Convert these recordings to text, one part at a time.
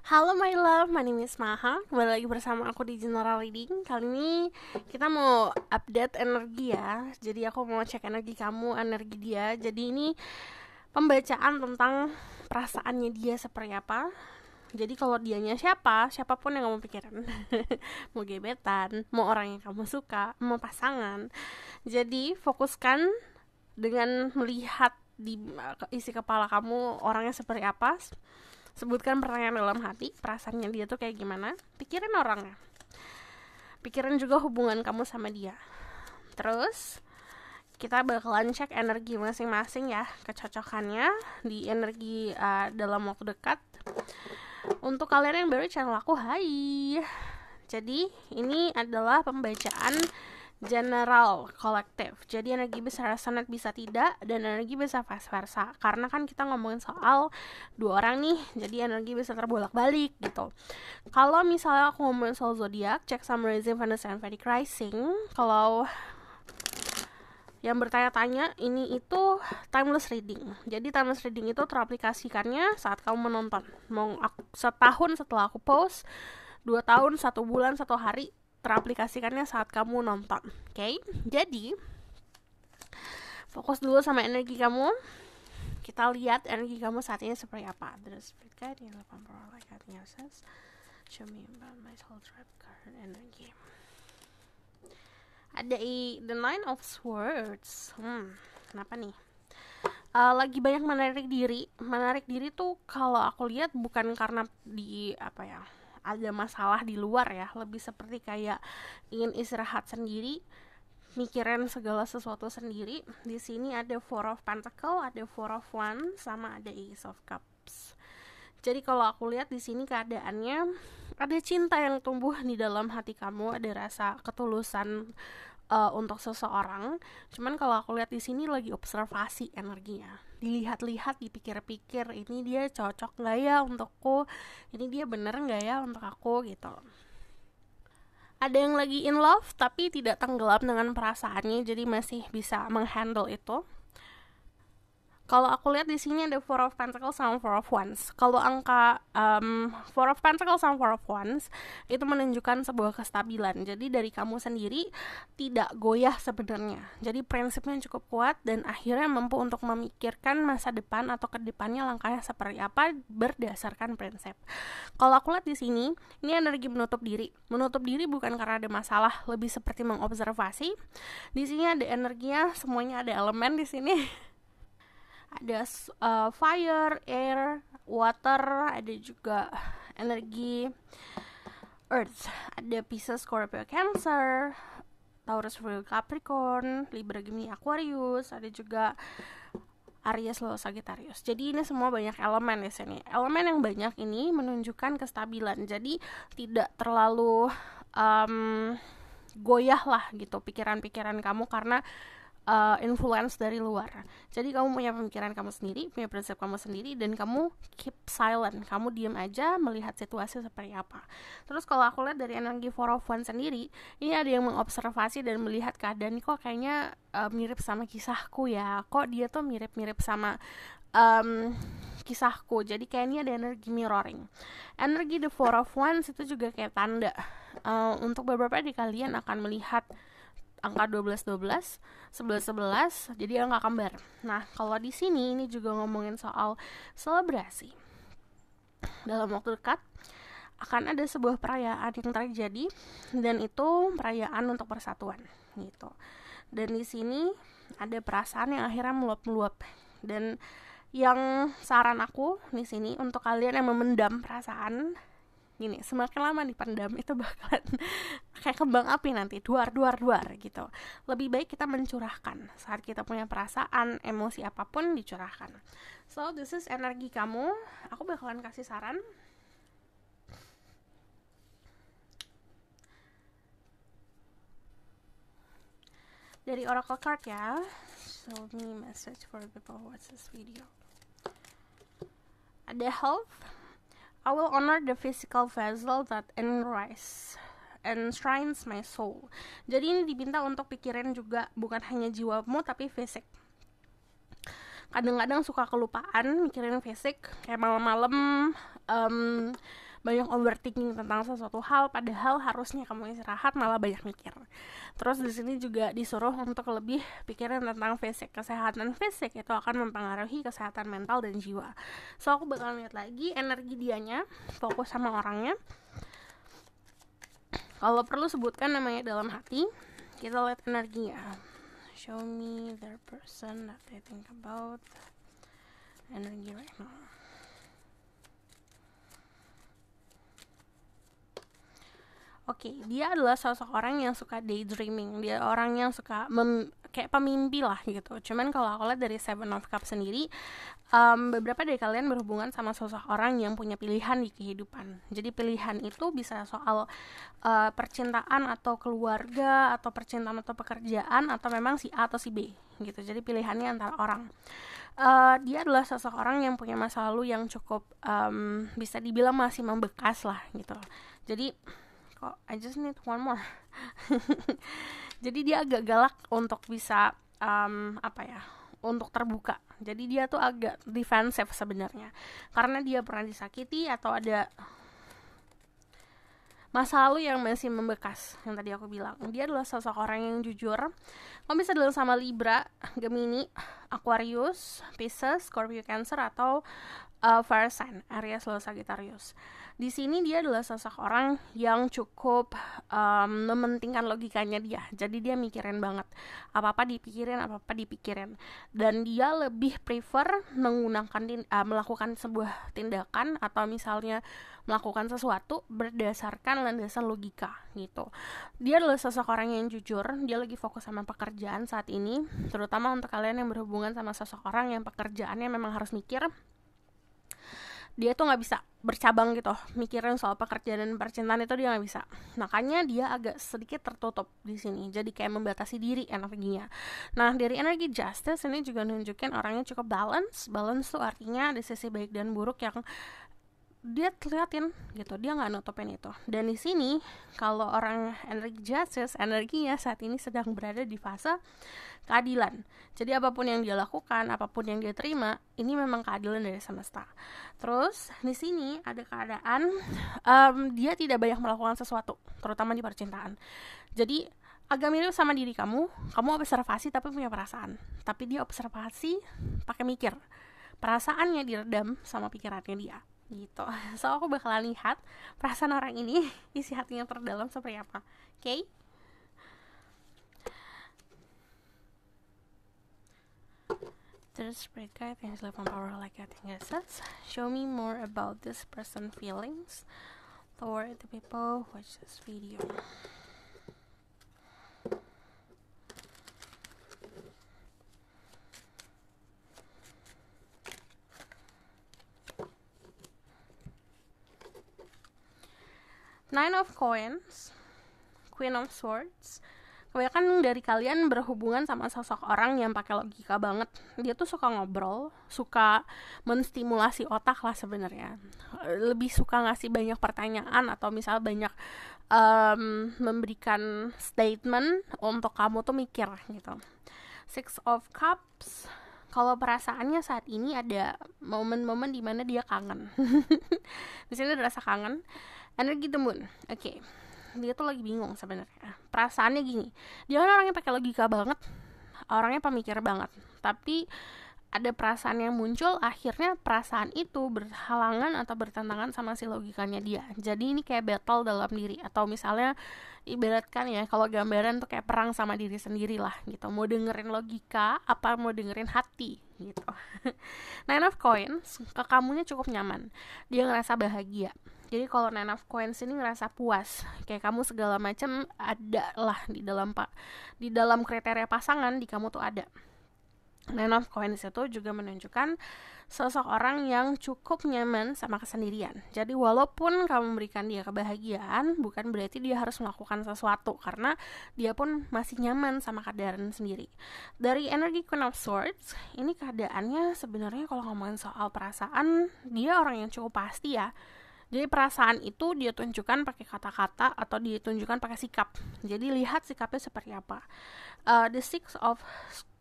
Halo my love, my name is Maha. Kembali lagi bersama aku di General Reading. Kali ini kita mau update energi ya. Jadi aku mau cek energi kamu, energi dia. Jadi ini pembacaan tentang perasaannya dia seperti apa. Jadi kalau dianya siapa, siapapun yang kamu pikirin. Mau gebetan, mau orang yang kamu suka, mau pasangan. Jadi fokuskan dengan melihat di isi kepala kamu orangnya seperti apa. Sebutkan pertanyaan dalam hati, perasaannya dia tuh kayak gimana. Pikirin orangnya. Pikirin juga hubungan kamu sama dia. Terus kita bakalan cek energi masing-masing ya, kecocokannya di energi dalam waktu dekat. Untuk kalian yang baru channel aku, hai. Jadi ini adalah pembacaan general kolektif. Jadi energi besar sangat bisa tidak, dan energi bisa vice versa. Karena kan kita ngomongin soal dua orang nih, jadi energi bisa terbolak-balik gitu. Kalau misalnya aku ngomongin soal zodiak, cek Sun, Rising, Venus, and Vedic Rising. Kalau yang bertanya-tanya, ini itu timeless reading. Jadi timeless reading itu teraplikasikannya saat kamu menonton. Mau setahun setelah aku post, 2 tahun, 1 bulan, 1 hari, teraplikasikannya saat kamu nonton. Oke? Jadi fokus dulu sama energi kamu. Kita lihat energi kamu saat ini seperti apa. Terus guide yang 80 like says, show me about my soul tribe card energy. Ada the Nine of Swords. Kenapa nih? Lagi banyak menarik diri. Menarik diri tuh kalau aku lihat bukan karena ada masalah di luar ya, lebih seperti kayak ingin istirahat sendiri, mikirin segala sesuatu sendiri. Di sini ada Four of Pentacle, ada Four of Wands, sama ada Ace of Cups. Jadi kalau aku lihat di sini keadaannya ada cinta yang tumbuh di dalam hati kamu, ada rasa ketulusan untuk seseorang. Cuman kalau aku lihat di sini lagi observasi energinya, dilihat-lihat, dipikir-pikir, ini dia cocok nggak ya untukku, ini dia bener nggak ya untuk aku gitu. Ada yang lagi in love tapi tidak tenggelam dengan perasaannya, jadi masih bisa menghandle itu. Kalau aku lihat di sini ada Four of Pentacles sama Four of Wands. Kalau angka Four of Pentacles sama Four of Wands itu menunjukkan sebuah kestabilan. Jadi dari kamu sendiri tidak goyah sebenarnya. Jadi prinsipnya cukup kuat dan akhirnya mampu untuk memikirkan masa depan atau ke depannya langkahnya seperti apa berdasarkan prinsip. Kalau aku lihat di sini, ini energi menutup diri. Menutup diri bukan karena ada masalah, lebih seperti mengobservasi. Di sini ada energinya, semuanya ada elemen di sini. Ada fire, air, water, ada juga energi earth. Ada Pisces, Scorpio, Cancer, Taurus, Virgo, Capricorn, Libra, Gemini, Aquarius, ada juga Aries, Leo, Sagittarius. Jadi ini semua banyak elemen di sini. Elemen yang banyak ini menunjukkan kestabilan. Jadi tidak terlalu goyah lah gitu pikiran-pikiran kamu karena influence dari luar. Jadi kamu punya pemikiran kamu sendiri, punya prinsip kamu sendiri, dan kamu keep silent. Kamu diam aja melihat situasi seperti apa. Terus kalau aku lihat dari energi Four of Wands sendiri, ini ada yang mengobservasi dan melihat keadaan kok kayaknya mirip sama kisahku ya. Kok dia tuh mirip-mirip sama kisahku. Jadi kayaknya ada energi mirroring. Energi the Four of Wands itu juga kayak tanda untuk beberapa dari kalian akan melihat angka 12-12, 11-11, jadi angka kembar. Nah, kalau di sini ini juga ngomongin soal selebrasi. Dalam waktu dekat akan ada sebuah perayaan yang terjadi, dan itu perayaan untuk persatuan gitu. Dan di sini ada perasaan yang akhirnya meluap-meluap. Dan yang saran aku di sini untuk kalian yang memendam perasaan, gini, semakin lama dipendam itu bakalan kayak kembang api nanti, duar gitu. Lebih baik kita mencurahkan saat kita punya perasaan, emosi apapun dicurahkan. So this is energi kamu. Aku bakalan kasih saran. Dari Oracle card ya. Show me message for people who watch this video. Ada health. I will honor the physical vessel that enshrines my soul. Jadi ini diminta untuk pikirin juga bukan hanya jiwamu tapi fisik. Kadang-kadang suka kelupaan mikirin fisik, kayak malam-malam banyak overthinking tentang sesuatu hal, padahal harusnya kamu istirahat malah banyak mikir. Terus di sini juga disuruh untuk lebih pikirin tentang fisik. Kesehatan fisik itu akan mempengaruhi kesehatan mental dan jiwa. So aku bakal lihat lagi energi dianya, fokus sama orangnya. Kalau perlu sebutkan namanya dalam hati. Kita lihat energinya. Show me their person that they think about. Energy right now. Oke, dia adalah sosok orang yang suka daydreaming. Dia orang yang suka kayak pemimpi lah gitu. Cuman kalau aku lihat dari Seven of Cups sendiri, beberapa dari kalian berhubungan sama sosok orang yang punya pilihan di kehidupan. Jadi pilihan itu bisa soal percintaan atau keluarga, atau percintaan atau pekerjaan, atau memang si A atau si B gitu. Jadi pilihannya antara orang. Dia adalah sosok orang yang punya masa lalu yang cukup bisa dibilang masih membekas lah gitu. Jadi I just need one more. Jadi dia agak galak untuk bisa untuk terbuka. Jadi dia tuh agak defensif sebenarnya, karena dia pernah disakiti atau ada masa lalu yang masih membekas. Yang tadi aku bilang, dia adalah sosok orang yang jujur. Kamu bisa dilihat sama Libra, Gemini, Aquarius, Pisces, Scorpio, Cancer, atau fire sign Aries, Leo, Sagittarius. Di sini dia adalah sosok orang yang cukup mementingkan logikanya dia. Jadi dia mikirin banget, apa-apa dipikirin. Dan dia lebih prefer melakukan sebuah tindakan atau misalnya melakukan sesuatu berdasarkan landasan logika gitu. Dia adalah sosok orang yang jujur. Dia lagi fokus sama pekerjaan saat ini, terutama untuk kalian yang berhubungan sama sosok orang yang pekerjaannya memang harus mikir. Dia tuh gak bisa bercabang gitu, mikirin soal pekerjaan dan percintaan itu dia gak bisa. Makanya dia agak sedikit tertutup di sini, jadi kayak membatasi diri energinya. Nah, dari energi Justice ini juga nunjukin orangnya cukup balance. Balance tuh artinya ada sisi baik dan buruk yang dia liatin gitu, dia nggak nutupin itu. Dan di sini kalau orang energi Justice, energinya saat ini sedang berada di fase keadilan. Jadi apapun yang dia lakukan, apapun yang dia terima, ini memang keadilan dari semesta. Terus di sini ada keadaan dia tidak banyak melakukan sesuatu, terutama di percintaan. Jadi agak mirip sama diri kamu observasi tapi punya perasaan. Tapi dia observasi pakai mikir. Perasaannya diredam sama pikirannya dia. Gitu. So aku bakalan lihat perasaan orang ini, isi hatinya terdalam seperti apa. Okay? The spirit guide and life on power like I think it says. Show me more about this person feelings toward the people who watch this video. Nine of Coins, Queen of Swords. Kebanyakan dari kalian berhubungan sama sosok orang yang pakai logika banget. Dia tuh suka ngobrol, suka menstimulasi otak lah sebenarnya. Lebih suka ngasih banyak pertanyaan atau misal banyak memberikan statement untuk kamu tuh mikir gitu. Six of Cups. Kalau perasaannya saat ini ada momen-momen dimana dia kangen. Di sini ada rasa kangen. Energi the moon. Oke. Dia tuh lagi bingung sebenarnya. Perasaannya gini. Dia kan orangnya pakai logika banget. Orangnya pemikir banget. Tapi ada perasaan yang muncul, akhirnya perasaan itu berhalangan atau bertentangan sama si logikanya dia. Jadi ini kayak battle dalam diri. Atau misalnya ibaratkan ya, kalau gambaran tuh kayak perang sama diri sendiri lah gitu. Mau dengerin logika apa mau dengerin hati gitu. Nine of Coins, ke kamunya cukup nyaman. Dia ngerasa bahagia. Jadi kalau Nine of Coins ini ngerasa puas, kayak kamu segala macam ada lah di dalam kriteria pasangan di kamu tuh ada. Nine of Coins itu juga menunjukkan sosok orang yang cukup nyaman sama kesendirian. Jadi walaupun kamu memberikan dia kebahagiaan, bukan berarti dia harus melakukan sesuatu, karena dia pun masih nyaman sama keadaan sendiri. Dari energi Queen of Swords, ini keadaannya sebenarnya kalau ngomongin soal perasaan, dia orang yang cukup pasti ya. Jadi perasaan itu dia tunjukkan pakai kata-kata atau dia tunjukkan pakai sikap. Jadi lihat sikapnya seperti apa. The Six of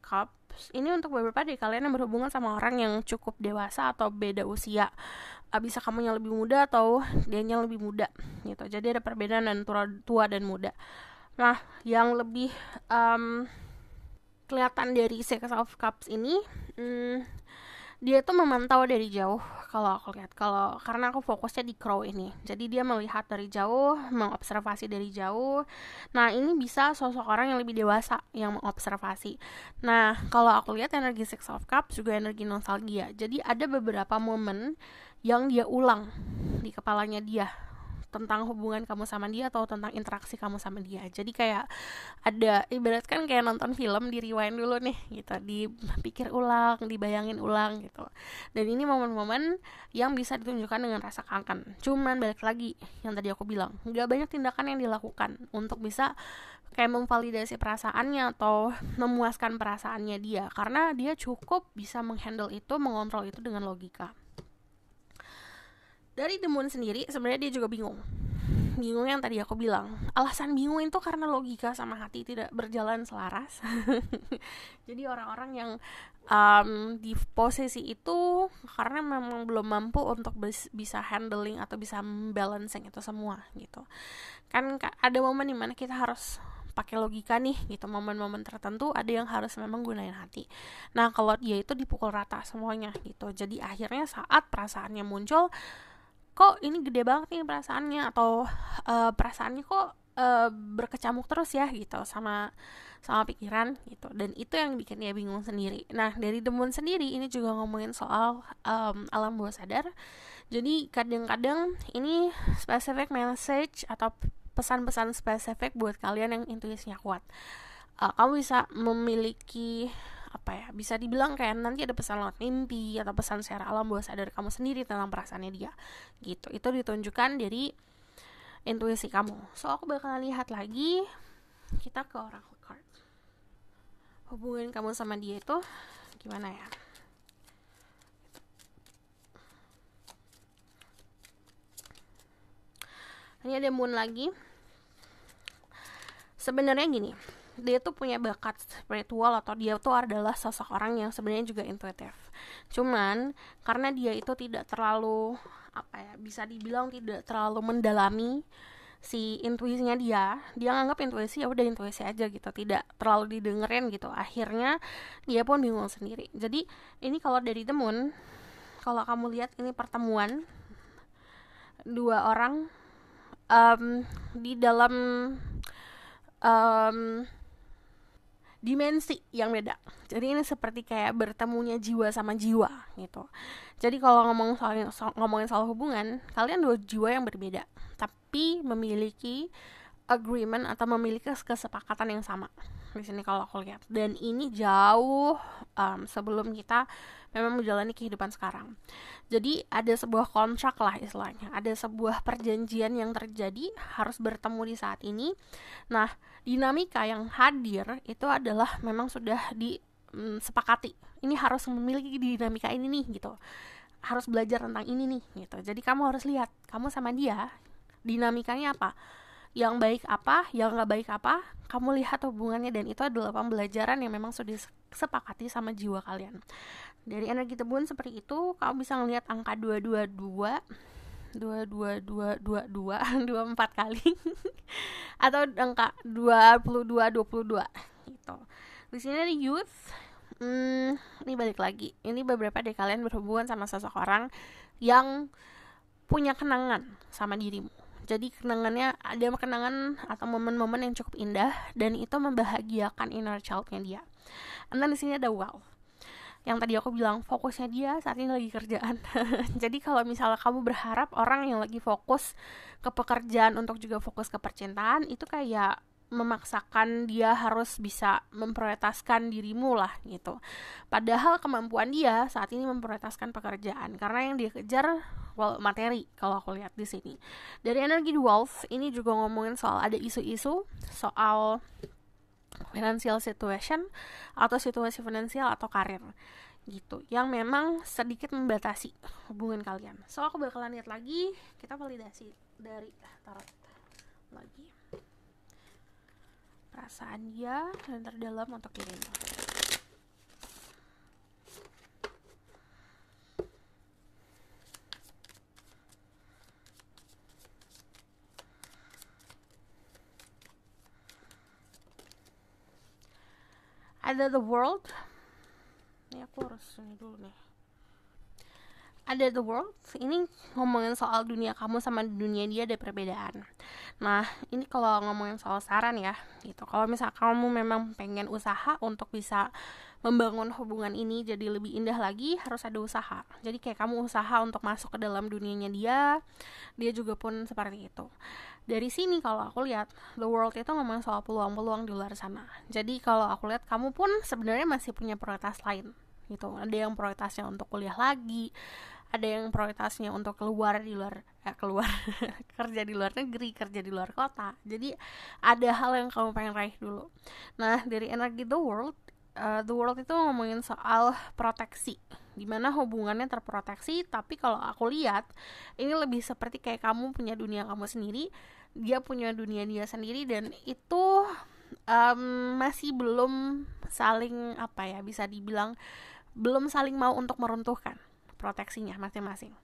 Cups ini untuk beberapa dari kalian yang berhubungan sama orang yang cukup dewasa atau beda usia. Bisa kamu yang lebih muda atau dianya lebih muda gitu. Jadi ada perbedaan dan tua dan muda. Nah, yang lebih kelihatan dari Six of Cups ini, dia tuh memantau dari jauh kalau aku lihat, karena aku fokusnya di Crow ini, jadi dia melihat dari jauh, mengobservasi dari jauh. Nah, ini bisa sosok orang yang lebih dewasa yang mengobservasi. Nah, kalau aku lihat energi Six of Cups juga energi nostalgia, jadi ada beberapa momen yang dia ulang di kepalanya dia tentang hubungan kamu sama dia atau tentang interaksi kamu sama dia. Jadi kayak ada, ibaratkan kayak nonton film, di rewind dulu nih gitu, dipikir ulang, dibayangin ulang gitu. Dan ini momen-momen yang bisa ditunjukkan dengan rasa kangen. Cuman balik lagi yang tadi aku bilang, gak banyak tindakan yang dilakukan untuk bisa kayak memvalidasi perasaannya atau memuaskan perasaannya dia, karena dia cukup bisa menghandle itu, mengontrol itu dengan logika. Dari The Moon sendiri sebenarnya dia juga bingung yang tadi aku bilang. Alasan bingung itu karena logika sama hati tidak berjalan selaras. Jadi orang-orang yang di posisi itu karena memang belum mampu untuk bisa handling atau bisa balancing itu semua gitu. Kan ada momen dimana kita harus pakai logika nih gitu, momen-momen tertentu ada yang harus memang gunain hati. Nah, kalau dia itu dipukul rata semuanya gitu. Jadi akhirnya saat perasaannya muncul, kok ini gede banget nih perasaannya, atau perasaannya kok berkecamuk terus ya gitu sama pikiran gitu, dan itu yang bikin dia bingung sendiri. Nah, dari The Moon sendiri ini juga ngomongin soal alam bawah sadar. Jadi kadang-kadang ini specific message atau pesan-pesan spesifik buat kalian yang intuisinya kuat. Kamu bisa memiliki bisa dibilang kayak nanti ada pesan lewat mimpi atau pesan secara alam bawah sadar kamu sendiri tentang perasaannya dia gitu. Itu ditunjukkan dari intuisi kamu. So aku bakalan lihat lagi, kita ke oracle card, hubungan kamu sama dia itu gimana ya. Ini ada Moon lagi. Sebenarnya gini, dia tuh punya bakat spiritual atau dia tuh adalah sosok orang yang sebenarnya juga intuitif. Cuman karena dia itu tidak terlalu bisa dibilang tidak terlalu mendalami si intuisinya dia nganggap intuisi ya udah intuisi aja gitu, tidak terlalu didengerin gitu. Akhirnya dia pun bingung sendiri. Jadi ini kalau dari The Moon, kalau kamu lihat ini pertemuan dua orang di dalam dimensi yang beda. Jadi ini seperti kayak bertemunya jiwa sama jiwa gitu. Jadi kalau ngomongin soal hubungan, kalian dua jiwa yang berbeda, tapi memiliki agreement atau memiliki kesepakatan yang sama. Di sini kalau aku lihat, dan ini jauh sebelum kita memang menjalani kehidupan sekarang. Jadi ada sebuah kontrak lah istilahnya, ada sebuah perjanjian yang terjadi harus bertemu di saat ini. Nah, dinamika yang hadir itu adalah memang sudah disepakati. Ini harus memiliki dinamika ini nih gitu. Harus belajar tentang ini nih gitu. Jadi kamu harus lihat kamu sama dia dinamikanya apa, yang baik apa, yang nggak baik apa, kamu lihat hubungannya, dan itu adalah pembelajaran yang memang sudah disepakati sama jiwa kalian. Dari energi The Moon seperti itu, kamu bisa ngelihat angka 222 24 kali atau angka 22 gitu. Di sini ada youth. Ini balik lagi, ini beberapa dari kalian berhubungan sama seseorang yang punya kenangan sama dirimu. Jadi kenangannya ada kenangan atau momen-momen yang cukup indah, dan itu membahagiakan inner child-nya dia. And then di sini ada wealth. Yang tadi aku bilang fokusnya dia saat ini lagi kerjaan. Jadi kalau misalnya kamu berharap orang yang lagi fokus ke pekerjaan untuk juga fokus ke percintaan, itu kayak memaksakan dia harus bisa memprioritaskan dirimu lah gitu. Padahal kemampuan dia saat ini memprioritaskan pekerjaan, karena yang dia kejar materi kalau aku lihat di sini. Dari energi wealth ini juga ngomongin soal ada isu-isu soal financial situation atau situasi finansial atau karir gitu, yang memang sedikit membatasi hubungan kalian. So aku bakalan lihat lagi, kita validasi dari tarot lagi perasaan dia yang terdalam untuk dirimu. Ada the world. Ini aku harus ini dulu nih. Ada the world, ini ngomongin soal dunia kamu sama dunia dia ada perbedaan. Nah, ini kalau ngomongin soal saran ya, gitu. Kalau misalnya kamu memang pengen usaha untuk bisa membangun hubungan ini jadi lebih indah lagi, harus ada usaha. Jadi kayak kamu usaha untuk masuk ke dalam dunianya dia juga pun seperti itu. Dari sini kalau aku lihat, the world itu ngomong soal peluang-peluang di luar sana. Jadi kalau aku lihat kamu pun sebenarnya masih punya prioritas lain, gitu. Ada yang prioritasnya untuk kuliah lagi, ada yang prioritasnya untuk keluar kerja di luar negeri, kerja di luar kota. Jadi ada hal yang kamu pengen raih dulu. Nah, dari energi the world itu ngomongin soal proteksi, dimana hubungannya terproteksi. Tapi kalau aku lihat ini lebih seperti kayak kamu punya dunia kamu sendiri, dia punya dunia dia sendiri, dan itu masih belum saling bisa dibilang belum saling mau untuk meruntuhkan proteksinya masing-masing.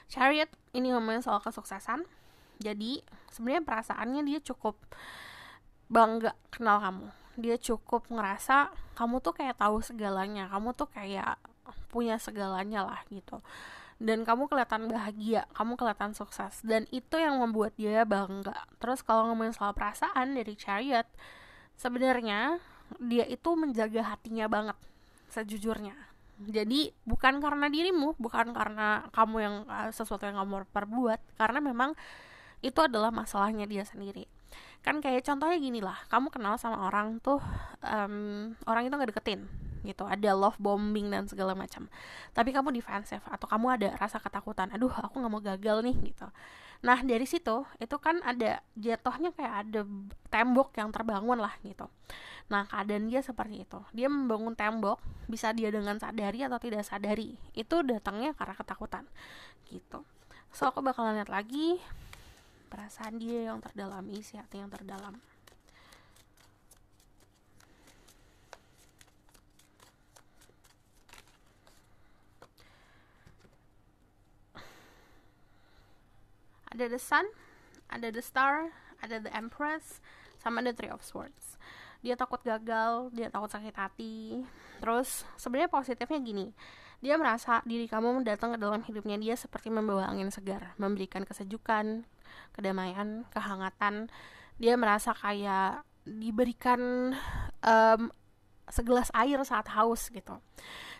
Chariot ini ngomongin soal kesuksesan. Jadi sebenarnya perasaannya dia cukup bangga kenal kamu. Dia cukup ngerasa kamu tuh kayak tahu segalanya, kamu tuh kayak punya segalanya lah gitu. Dan kamu kelihatan bahagia, kamu kelihatan sukses, dan itu yang membuat dia bangga. Terus kalau ngomongin soal perasaan dari Chariot, sebenarnya dia itu menjaga hatinya banget sejujurnya. Jadi bukan karena dirimu, bukan karena kamu yang sesuatu yang kamu perbuat, karena memang itu adalah masalahnya dia sendiri. Kan kayak contohnya gini lah, kamu kenal sama orang tuh, orang itu nggak deketin gitu, ada love bombing dan segala macam, tapi kamu defensif atau kamu ada rasa ketakutan, aduh aku nggak mau gagal nih gitu. Nah dari situ itu kan ada jatuhnya kayak ada tembok yang terbangun lah gitu. Nah keadaan dia seperti itu, dia membangun tembok, bisa dia dengan sadari atau tidak sadari, itu datangnya karena ketakutan gitu. So aku bakalan lihat lagi perasaan dia yang terdalam, isi hati yang terdalam. Ada the sun, ada the star, ada the empress, sama ada three of swords. Dia takut gagal, dia takut sakit hati. Terus sebenarnya positifnya gini, dia merasa diri kamu datang ke dalam hidupnya dia seperti membawa angin segar, memberikan kesejukan, kedamaian, kehangatan. Dia merasa kayak diberikan segelas air saat haus gitu.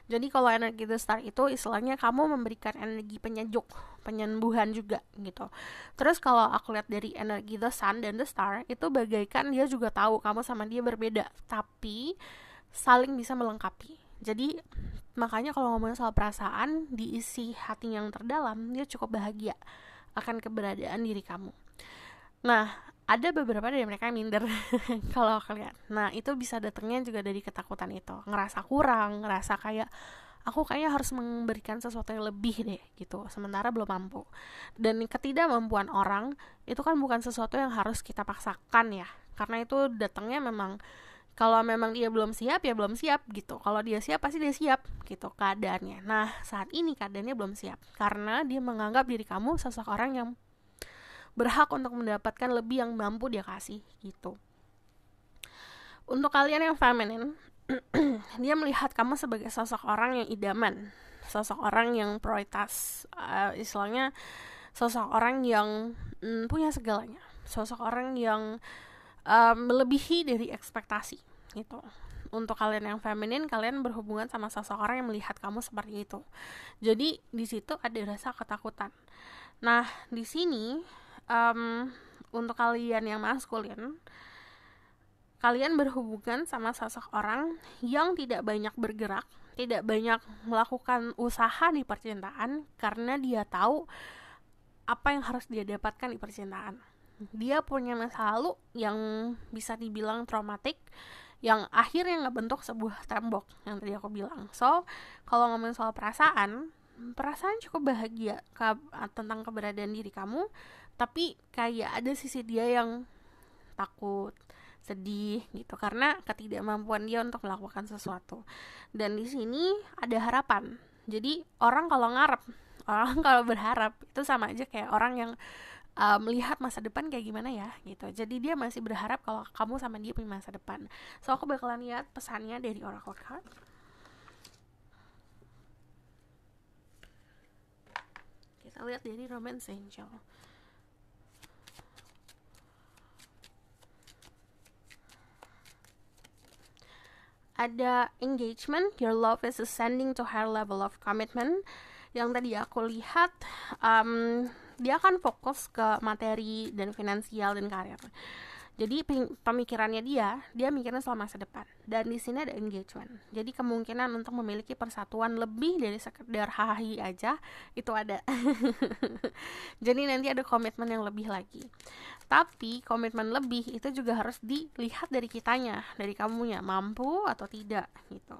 Jadi kalau energi the star itu istilahnya kamu memberikan energi penyejuk, penyembuhan juga gitu. Terus kalau aku lihat dari energi the sun dan the star, itu bagaikan dia juga tahu kamu sama dia berbeda, tapi saling bisa melengkapi. Jadi makanya kalau ngomongin soal perasaan, diisi hati yang terdalam, dia cukup bahagia akan keberadaan diri kamu. Nah, ada beberapa dari mereka yang minder kalau aku lihat. Nah, itu bisa datangnya juga dari ketakutan itu. Ngerasa kurang, ngerasa kayak aku kayaknya harus memberikan sesuatu yang lebih deh gitu, sementara belum mampu. Dan ketidakmampuan orang itu kan bukan sesuatu yang harus kita paksakan ya. Karena itu datangnya memang kalau memang dia belum siap ya belum siap gitu. Kalau dia siap pasti dia siap gitu keadaannya. Nah, saat ini keadaannya belum siap karena dia menganggap diri kamu sosok orang yang berhak untuk mendapatkan lebih yang mampu dia kasih gitu. Untuk kalian yang feminin, dia melihat kamu sebagai sosok orang yang idaman, sosok orang yang prioritas, istilahnya sosok orang yang punya segalanya, sosok orang yang melebihi dari ekspektasi gitu. Untuk kalian yang feminin, kalian berhubungan sama sosok orang yang melihat kamu seperti itu. Jadi di situ ada rasa ketakutan. Nah di sini untuk kalian yang maskulin, kalian berhubungan sama sosok orang yang tidak banyak bergerak, tidak banyak melakukan usaha di percintaan karena dia tahu apa yang harus dia dapatkan di percintaan. Dia punya masa lalu yang bisa dibilang traumatik, yang akhirnya ngebentuk sebuah tembok yang tadi aku bilang. So, kalau ngomongin soal perasaan cukup bahagia tentang keberadaan diri kamu, tapi kayak ada sisi dia yang takut, sedih gitu karena ketidakmampuan dia untuk melakukan sesuatu. Dan di sini ada harapan. Jadi orang kalau ngarep Orang kalau berharap itu sama aja kayak orang yang melihat masa depan kayak gimana ya gitu. Jadi dia masih berharap kalau kamu sama dia punya masa depan. So aku bakalan lihat pesannya dari Oracle card. Kita lihat dari Romance Angel. Ada engagement, your love is ascending to higher level of commitment. Yang tadi aku lihat, dia akan fokus ke materi dan finansial dan karir. Jadi pemikirannya dia mikirnya soal masa depan. Dan di sini ada engagement. Jadi kemungkinan untuk memiliki persatuan lebih dari sekedar hahi aja itu ada. Jadi nanti ada komitmen yang lebih lagi. Tapi komitmen lebih itu juga harus dilihat dari kitanya, dari kamunya, mampu atau tidak gitu.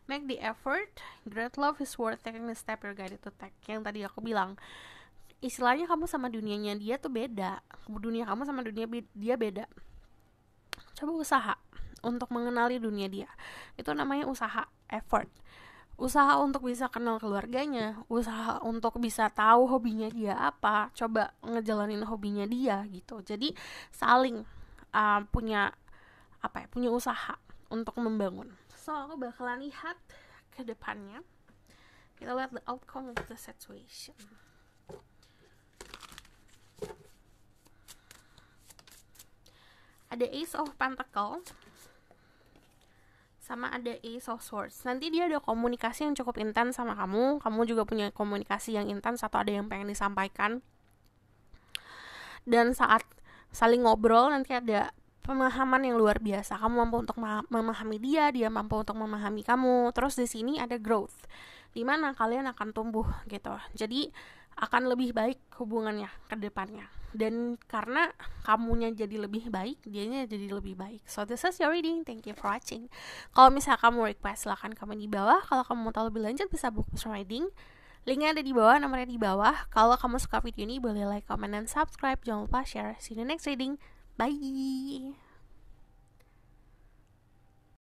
Make the effort, great love is worth taking the step you're guided to take. Yang tadi aku bilang, istilahnya kamu sama dunianya dia tuh beda. Dunia kamu sama dunia dia beda. Coba usaha untuk mengenali dunia dia. Itu namanya usaha, effort. Usaha untuk bisa kenal keluarganya, usaha untuk bisa tahu hobinya dia apa, coba ngejalanin hobinya dia gitu. Jadi saling punya usaha untuk membangun. So aku bakalan lihat ke depannya. Kita lihat the outcome of the situation. Ada Ace of Pentacles sama ada Ace of Swords. Nanti dia ada komunikasi yang cukup intens sama kamu. Kamu juga punya komunikasi yang intens atau ada yang pengen disampaikan. Dan saat saling ngobrol nanti ada pemahaman yang luar biasa. Kamu mampu untuk memahami dia mampu untuk memahami kamu. Terus di sini ada growth, dimana kalian akan tumbuh gitu. Jadi akan lebih baik hubungannya ke depannya. Dan karena kamunya jadi lebih baik, dianya jadi lebih baik. So this is your reading. Thank you for watching. Kalau misalnya kamu request, silahkan komen di bawah. Kalau kamu mau tahu lebih lanjut, bisa book reading. Linknya ada di bawah, nomornya di bawah. Kalau kamu suka video ini, boleh like, comment, dan subscribe. Jangan lupa share. See you in the next reading. Bye.